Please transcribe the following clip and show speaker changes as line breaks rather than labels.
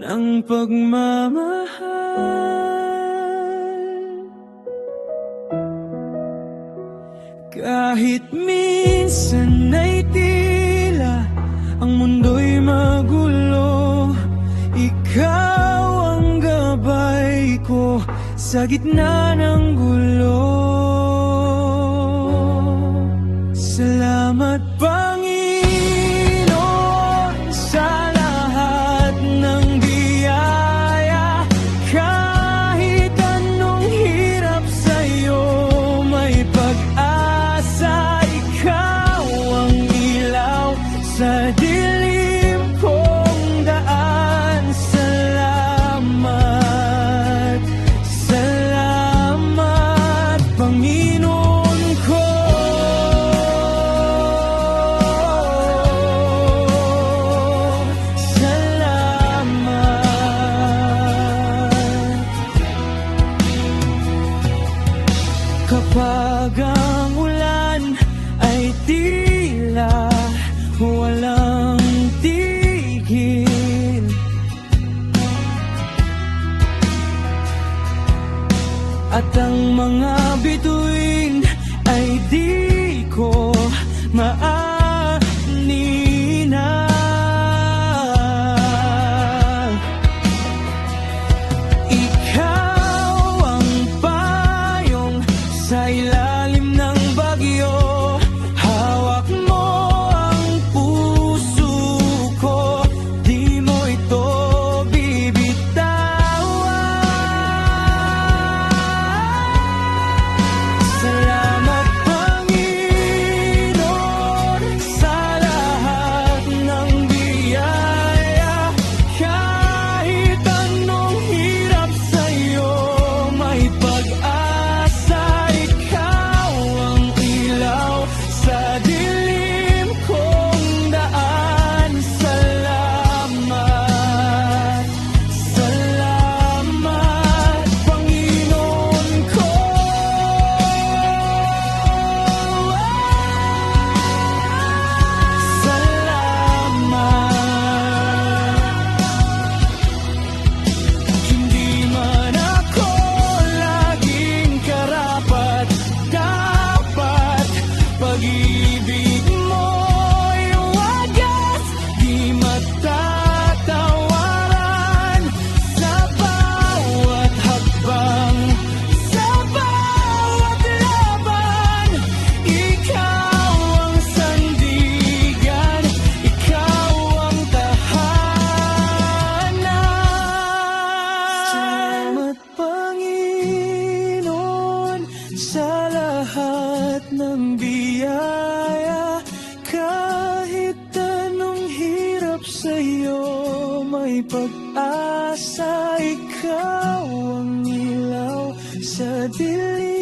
ng pagmamahal. Kahit minsan ay tila ang mundo'y magulo, ikaw ang gabay ko sa gitna ng gulo. Salamat Panginoon sa lahat ng biyaya. Kahit anong hirap sa'yo, may pag-asa. Ikaw ang ilaw sa dilim kong daan. Salamat, salamat Panginoon ko. Kapag ang ulan ay tila walang tigil, at ang mga bituin ay di ko maaninag, ikaw ang payong sa ilalim ng bagyo. Hawak mo ang puso ko, di mo ito bibitawan. Salamat Panginoon sa lahat ng biyaya. Kahit anong hirap sa'yo, may pag-asa. Ikaw ang ilaw sa dilim kong daan. Salamat, salamat Panginoon ko. Salamat. Hindi man ako laging karapat dapat, pag-ibig mo'y wagas, di matatawaran. Sa bawat hakbang, sa bawat laban, ikaw ang sandigan, ikaw ang tahanan. Salamat Panginoon sa lahat ng biyaya. Kahit anong hirap sa'yo, may pag-asa. Ikaw ang ilaw sa dilim